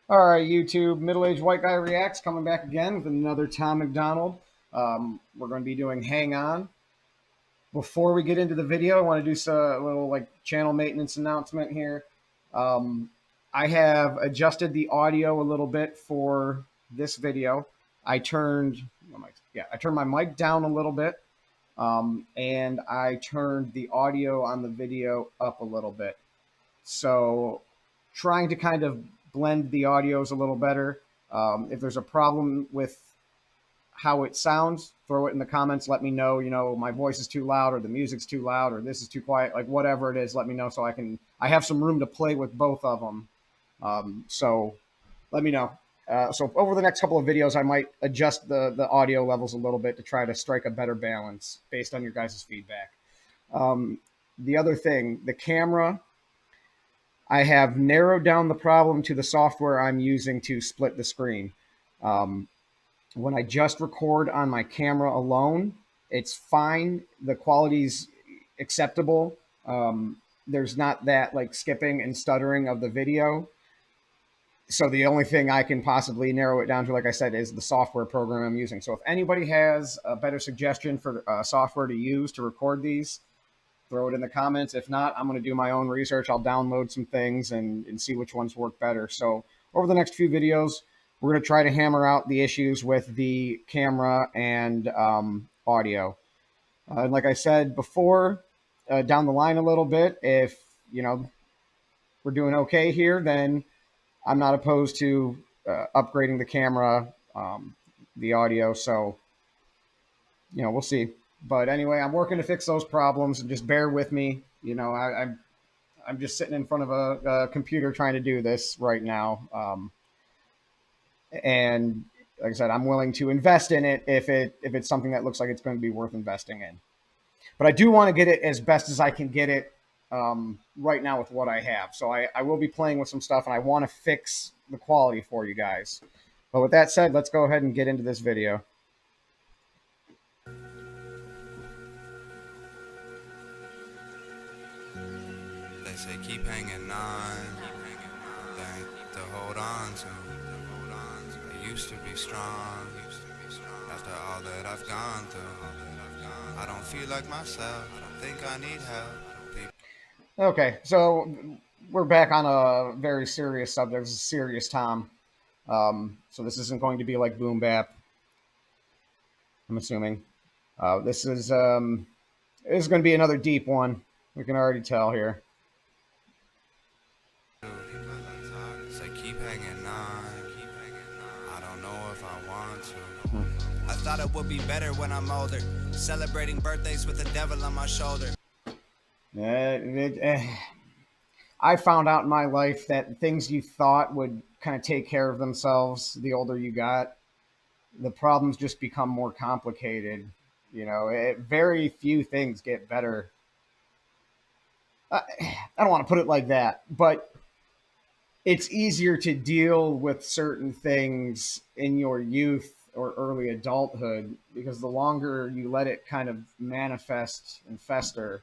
All right, YouTube, middle-aged white guy reacts coming back again with another Tom MacDonald. We're going to be doing Hang On. Before we get into the video, I want to do a little like channel maintenance announcement here. Um, I have adjusted the audio a little bit for this video. I turned, I turned my mic down a little bit, and I turned the audio on the video up a little bit. So trying to kind of blend the audios a little better. If there's a problem with how it sounds, throw it in the comments. Let me know, my voice is too loud or the music's too loud or this is too quiet, like whatever it is, let me know so I have some room to play with both of them. So let me know. So over the next couple of videos, I might adjust the audio levels a little bit to try to strike a better balance based on your guys' feedback. The other thing, the camera, I have narrowed down the problem to the software I'm using to split the screen. When I just record on my camera alone, it's fine. The quality's acceptable. There's not that like skipping and stuttering of the video. So the only thing I can possibly narrow it down to, like I said, is the software program I'm using. So if anybody has a better suggestion for software to use to record these, throw it in the comments. If not, I'm going to do my own research. I'll download some things and see which ones work better. So over the next few videos, we're going to try to hammer out the issues with the camera and audio. And like I said before, down the line a little bit, if, we're doing okay here, then I'm not opposed to upgrading the camera, the audio. So, we'll see. But anyway, I'm working to fix those problems, and just bear with me. I'm just sitting in front of a computer trying to do this right now, and like I said, I'm willing to invest in it if it's something that looks like it's going to be worth investing in. But I do want to get it as best as I can get it right now with what I have. So I will be playing with some stuff, and I want to fix the quality for you guys. But with that said, let's go ahead and get into this video. They say keep hanging on, thing to hold on to. I used to be strong, after all that I've gone through. I don't feel like myself, think I need help. Okay, so we're back on a very serious subject. This is serious Tom. So this isn't going to be like boom bap, I'm assuming. This is going to be another deep one. We can already tell here. Say keep hanging on, I don't know if I want to. I thought it would be better when I'm older, celebrating birthdays with the devil on my shoulder. I found out in my life that things you thought would kind of take care of themselves the older you got, the problems just become more complicated. Very few things get better. I don't want to put it like that, but it's easier to deal with certain things in your youth or early adulthood because the longer you let it kind of manifest and fester,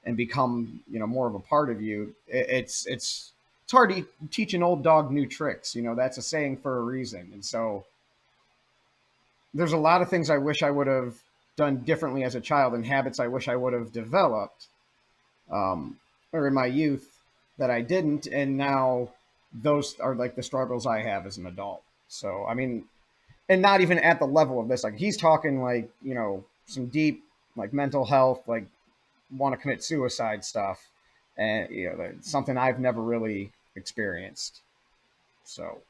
and become more of a part of you, it's hard to teach an old dog new tricks. That's a saying for a reason. And so there's a lot of things I wish I would have done differently as a child, and habits I wish I would have developed or in my youth that I didn't, and now those are like the struggles I have as an adult. So I mean, and not even at the level of this, like he's talking like some deep like mental health, like want to commit suicide stuff, and something I've never really experienced. So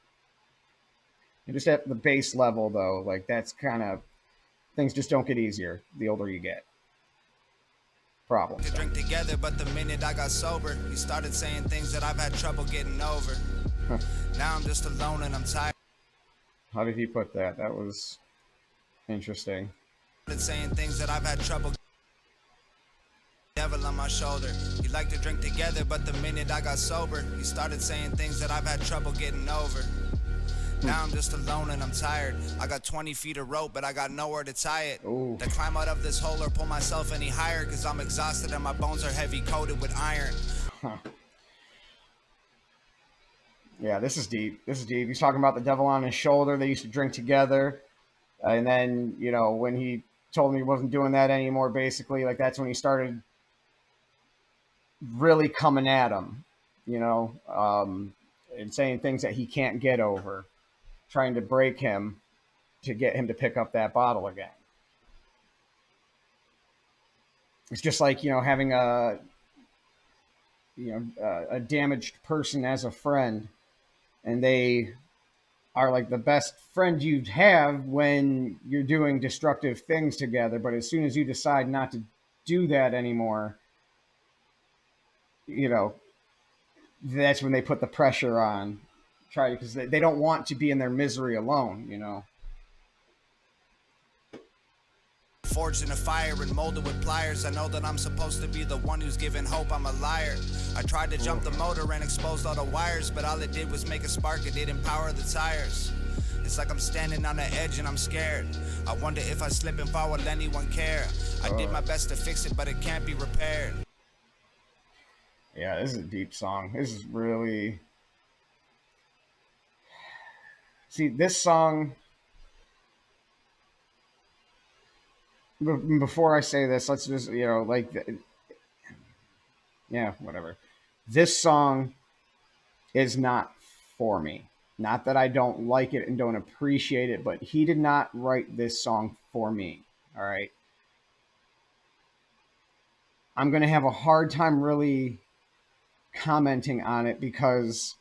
just at the base level though, like that's kind of, things just don't get easier the older you get. Problems To drink together, but the minute I got sober, he started saying things that I've had trouble getting over. Now I'm just alone and I'm tired. How did he put that? That was interesting. Saying things that I've had trouble. Devil on my shoulder. He liked to drink together, but the minute I got sober, he started saying things that I've had trouble getting over. Now I'm just alone and I'm tired. I got 20 feet of rope, but I got nowhere to tie it. Ooh. To climb out of this hole or pull myself any higher, cause I'm exhausted and my bones are heavy coated with iron. Huh. Yeah, this is deep. This is deep. He's talking about the devil on his shoulder. They used to drink together. And then, you know, when he told me he wasn't doing that anymore, basically, like that's when he started really coming at him, you know, and saying things that he can't get over, trying to break him to get him to pick up that bottle again. It's just like, you know, having a damaged person as a friend, and they are like the best friend you'd have when you're doing destructive things together. But as soon as you decide not to do that anymore, you know, that's when they put the pressure on, try, because they don't want to be in their misery alone, you know. Forged in a fire and molded with pliers. I know that I'm supposed to be the one who's giving hope. I'm a liar. I tried to jump the motor and exposed all the wires, but all it did was make a spark. It didn't power the tires. It's like I'm standing on the edge and I'm scared. I wonder if I slip and fall, will anyone care? I did my best to fix it, but it can't be repaired. Yeah, this is a deep song. This is really... See, this song... Before I say this, let's just, you know, like... Yeah, whatever. This song is not for me. Not that I don't like it and don't appreciate it, but he did not write this song for me. All right. I'm going to have a hard time really commenting on it because,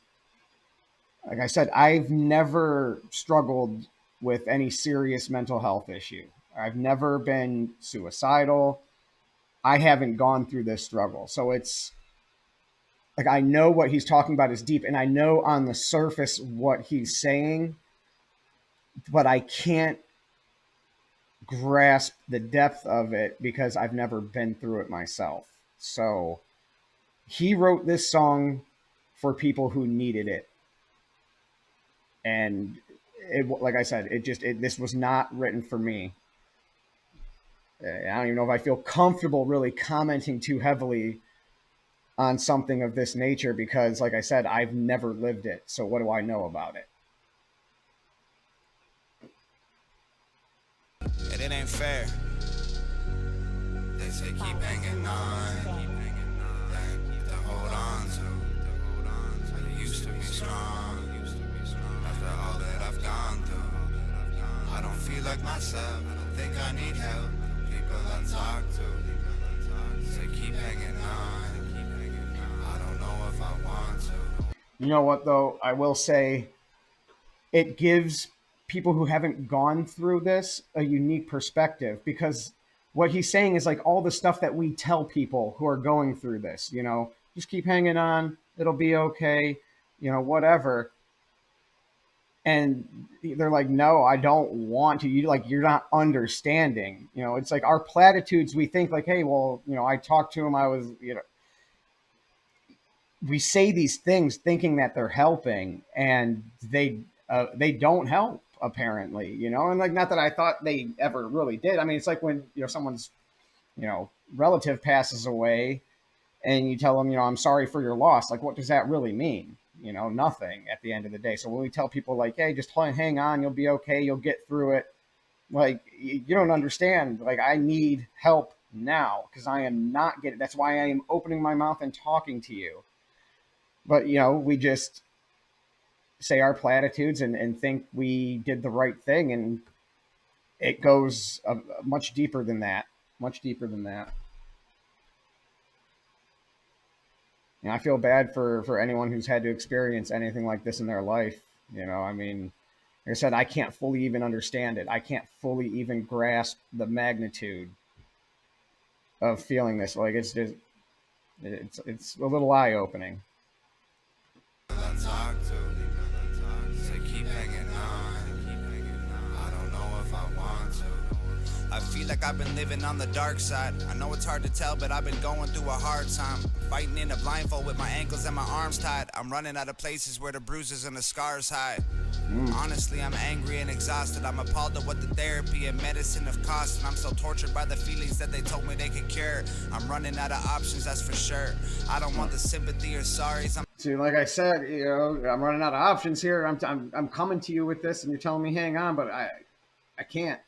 like I said, I've never struggled with any serious mental health issue. I've never been suicidal. I haven't gone through this struggle. So it's like I know what he's talking about is deep, and I know on the surface what he's saying, but I can't grasp the depth of it because I've never been through it myself. So he wrote this song for people who needed it. And like I said, this was not written for me. I don't even know if I feel comfortable really commenting too heavily on something of this nature because, like I said, I've never lived it. So what do I know about it? And it ain't fair. They say keep hanging on, to hold on to. I used to be strong after all that I've gone through. I don't feel like myself. I don't think I need help. People I talk to say keep hanging on. I don't know if I want to. You know what, though? I will say it gives people who haven't gone through this a unique perspective because what he's saying is like all the stuff that we tell people who are going through this, you know, just keep hanging on. It'll be okay. You know, whatever. And they're like, no, I don't want to. You're not understanding. You know, it's like our platitudes. We think like, hey, well, you know, I talked to him. I was, you know, we say these things thinking that they're helping, and they don't help apparently. You know, and like not that I thought they ever really did. I mean, it's like when you know someone's you know relative passes away, and you tell them, you know, I'm sorry for your loss. Like, what does that really mean? You know, nothing at the end of the day. So when we tell people like, hey, just hang on, you'll be okay, you'll get through it. Like, you don't understand. Like, I need help now because I am not getting, that's why I am opening my mouth and talking to you. But, you know, we just say our platitudes and think we did the right thing. And it goes much deeper than that, much deeper than that. And I feel bad for anyone who's had to experience anything like this in their life. You know, I mean, like I said, I can't fully even understand it. I can't fully even grasp the magnitude of feeling this. Like, it's just, it's a little eye-opening. I feel like I've been living on the dark side. I know it's hard to tell, but I've been going through a hard time. Fighting in a blindfold with my ankles and my arms tied. I'm running out of places where the bruises and the scars hide. Honestly, I'm angry and exhausted. I'm appalled at what the therapy and medicine have cost. And I'm so tortured by the feelings that they told me they could cure. I'm running out of options, that's for sure. I don't want the sympathy or sorries. See, like I said, you know, I'm running out of options here. I'm coming to you with this, and you're telling me hang on, but I can't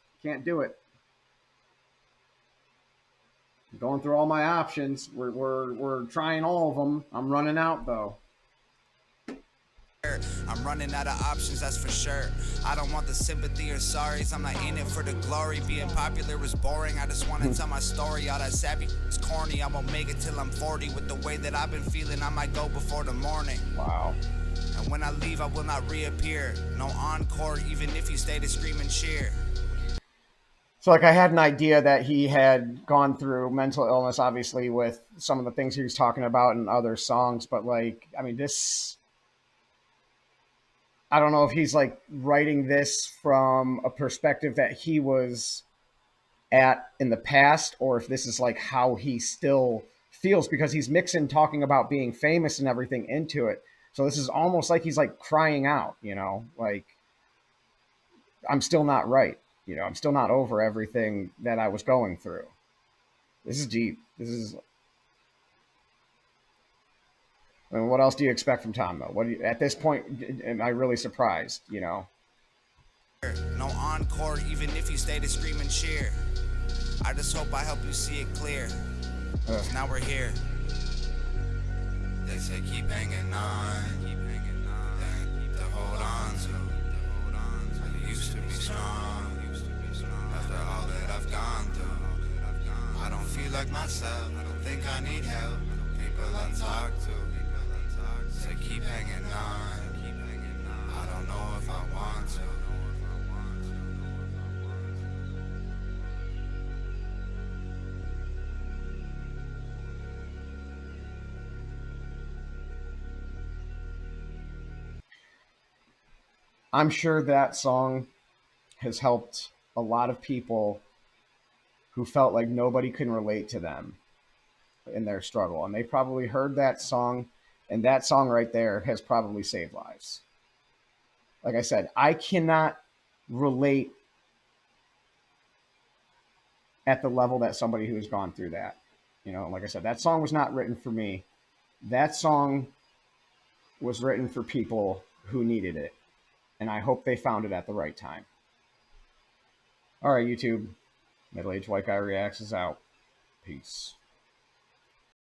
do it. I'm going through all my options. We're trying all of them. I'm running out though. I'm running out of options, that's for sure. I don't want the sympathy or sorries. I'm not in it for the glory. Being popular was boring. I just want to tell my story. All that sappy is corny. I won't make it till I'm 40. With the way that I've been feeling, I might go before the morning. Wow. And when I leave, I will not reappear. No encore, even if you stay to scream and cheer. So, like, I had an idea that he had gone through mental illness, obviously, with some of the things he was talking about in other songs. But, like, I mean, this, I don't know if he's, like, writing this from a perspective that he was at in the past, or if this is, like, how he still feels, because he's mixing talking about being famous and everything into it. So this is almost like he's, like, crying out, you know, like, I'm still not right. You know, I'm still not over everything that I was going through. This is deep. This is. I mean, what else do you expect from Tom, though? What do you, at this point, am I really surprised? You know. No encore, even if you stay to scream and cheer. I just hope I help you see it clear. Now we're here. They say keep hanging on, to hold on to. I used to be strong. After all that I've gone through, I don't feel like myself. I don't think I need help. People I talk to say keep hanging on. I don't know if I want to. I'm sure that song has helped a lot of people who felt like nobody can relate to them in their struggle. And they probably heard that song, and that song right there has probably saved lives. Like I said, I cannot relate at the level that somebody who has gone through that. You know, like I said, that song was not written for me. That song was written for people who needed it. And I hope they found it at the right time. All right, YouTube. Middle-aged white guy reacts is out. Peace.